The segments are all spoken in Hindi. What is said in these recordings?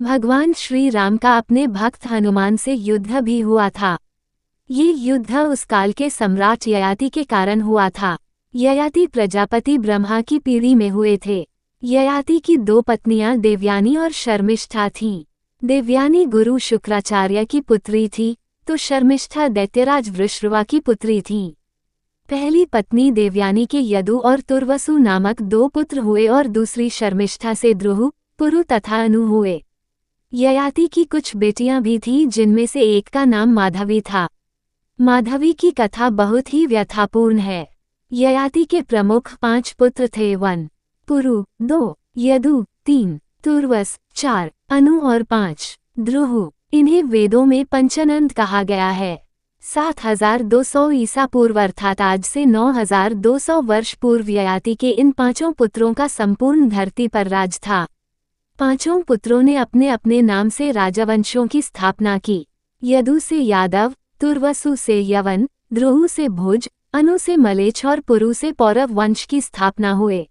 भगवान श्री राम का अपने भक्त हनुमान से युद्ध भी हुआ था। ये युद्ध उस काल के सम्राट ययाति के कारण हुआ था। ययाति प्रजापति ब्रह्मा की पीढ़ी में हुए थे। ययाति की दो पत्नियां देवयानी और शर्मिष्ठा थीं। देवयानी गुरु शुक्राचार्य की पुत्री थी, तो शर्मिष्ठा दैत्यराज वृषरवा की पुत्री थीं। पहली पत्नी देवयानी के यदु और तुर्वसु नामक दो पुत्र हुए और दूसरी शर्मिष्ठा से द्रुहु, पुरु तथा अनु हुए। ययाति की कुछ बेटियां भी थीं, जिनमें से एक का नाम माधवी था। माधवी की कथा बहुत ही व्यथापूर्ण है। ययाति के प्रमुख 5 पुत्र थे। 1 पुरु, 2 यदु, 3 तुर्वस, 4 अनु और 5 द्रुहु। इन्हें वेदों में पंचनंद कहा गया है। 7200 ईसा पूर्व अर्थात आज से 9200 वर्ष पूर्व ययाति के इन 5 पुत्रों का संपूर्ण धरती पर राज था। 5 पुत्रों ने अपने अपने नाम से राजवंशों की स्थापना की। यदु से यादव, तुर्वसु से यवन, द्रुहु से भोज, अनु से मलेच्छ और पुरु से पौरव वंश की स्थापना हुए।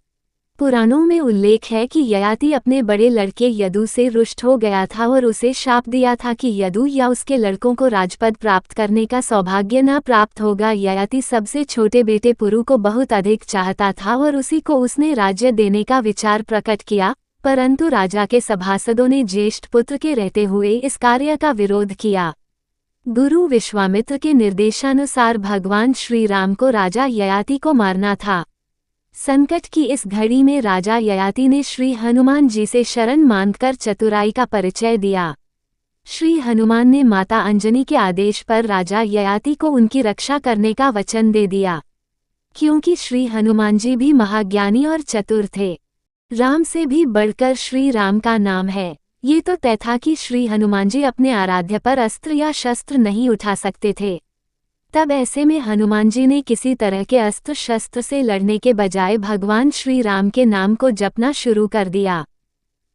पुराणों में उल्लेख है कि ययाति अपने बड़े लड़के यदु से रुष्ट हो गया था और उसे शाप दिया था कि यदु या उसके लड़कों को राजपद प्राप्त करने का सौभाग्य न प्राप्त होगा। ययाति सबसे छोटे बेटे पुरु को बहुत अधिक चाहता था और उसी को उसने राज्य देने का विचार प्रकट किया, परंतु राजा के सभासदों ने ज्येष्ठ पुत्र के रहते हुए इस कार्य का विरोध किया। गुरु विश्वामित्र के निर्देशानुसार भगवान श्री राम को राजा ययाति को मारना था। संकट की इस घड़ी में राजा ययाति ने श्री हनुमान जी से शरण मांगकर चतुराई का परिचय दिया। श्री हनुमान ने माता अंजनी के आदेश पर राजा ययाति को उनकी रक्षा करने का वचन दे दिया। क्योंकि श्री हनुमान जी भी महाज्ञानी और चतुर थे। राम से भी बढ़कर श्री राम का नाम है। ये तो तय था कि श्री हनुमान जी अपने आराध्य पर अस्त्र या शस्त्र नहीं उठा सकते थे। तब ऐसे में हनुमान जी ने किसी तरह के अस्त्र शस्त्र से लड़ने के बजाय भगवान श्री राम के नाम को जपना शुरू कर दिया।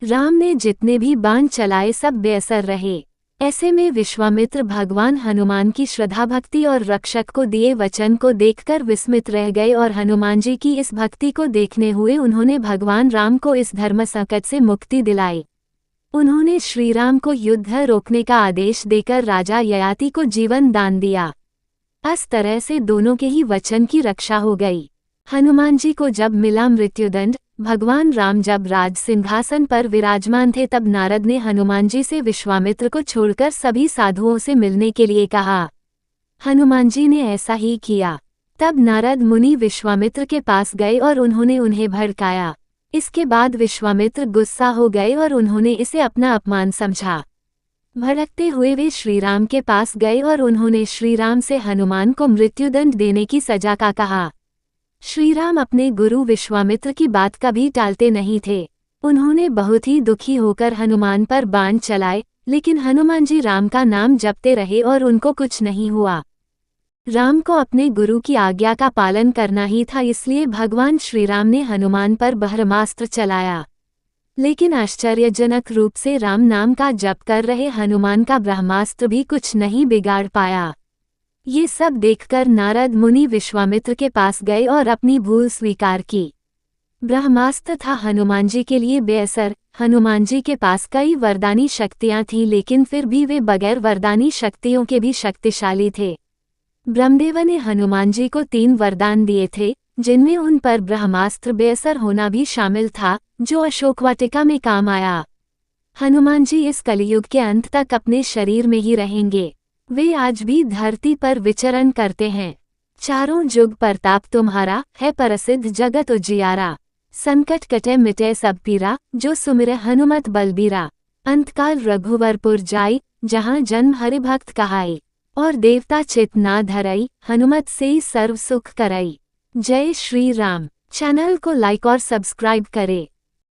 राम ने जितने भी बाण चलाए सब बेअसर रहे। ऐसे में विश्वामित्र भगवान हनुमान की श्रद्धा भक्ति और रक्षक को दिए वचन को देखकर विस्मित रह गए और हनुमान जी की इस भक्ति को देखने हुए उन्होंने भगवान राम को इस धर्म संकट से मुक्ति दिलाई। उन्होंने श्री राम को युद्ध रोकने का आदेश देकर राजा ययाति को जीवन दान दिया। इस तरह से दोनों के ही वचन की रक्षा हो गई। हनुमान जी को जब मिला मृत्युदंड, भगवान राम जब राज सिंहासन पर विराजमान थे, तब नारद ने हनुमान जी से विश्वामित्र को छोड़कर सभी साधुओं से मिलने के लिए कहा। हनुमान जी ने ऐसा ही किया। तब नारद मुनि विश्वामित्र के पास गए और उन्होंने उन्हें भड़काया। इसके बाद विश्वामित्र गुस्सा हो गए और उन्होंने इसे अपना अपमान समझा। भड़कते हुए वे श्रीराम के पास गए और उन्होंने श्रीराम से हनुमान को मृत्युदंड देने की सजा का कहा। श्रीराम अपने गुरु विश्वामित्र की बात कभी टालते नहीं थे। उन्होंने बहुत ही दुखी होकर हनुमान पर बाण चलाए, लेकिन हनुमान जी राम का नाम जपते रहे और उनको कुछ नहीं हुआ। राम को अपने गुरु की आज्ञा का पालन करना ही था, इसलिए भगवान श्रीराम ने हनुमान पर ब्रह्मास्त्र चलाया। लेकिन आश्चर्यजनक रूप से राम नाम का जप कर रहे हनुमान का ब्रह्मास्त्र भी कुछ नहीं बिगाड़ पाया। ये सब देखकर नारद मुनि विश्वामित्र के पास गए और अपनी भूल स्वीकार की। ब्रह्मास्त्र था हनुमान जी के लिए बेअसर। हनुमान जी के पास कई वरदानी शक्तियां थीं, लेकिन फिर भी वे बगैर वरदानी शक्तियों के भी शक्तिशाली थे। ब्रह्मदेव ने हनुमान जी को 3 वरदान दिए थे, जिनमें उन पर ब्रह्मास्त्र बेअसर होना भी शामिल था, जो अशोक वाटिका में काम आया। हनुमान जी इस कलयुग के अंत तक अपने शरीर में ही रहेंगे। वे आज भी धरती पर विचरण करते हैं। चारों जुग प्रताप तुम्हारा है, प्रसिद्ध जगत उजियारा। संकट कटे मिटे सब पीरा, जो सुमिरे हनुमत बलबीरा। अंतकाल रघुवरपुर जाई, जहाँ जन्म हरिभक्त कहाई। और देवता चित ना धरई, हनुमत से ही सर्व सुख करई। जय श्री राम। चैनल को लाइक और सब्सक्राइब करें।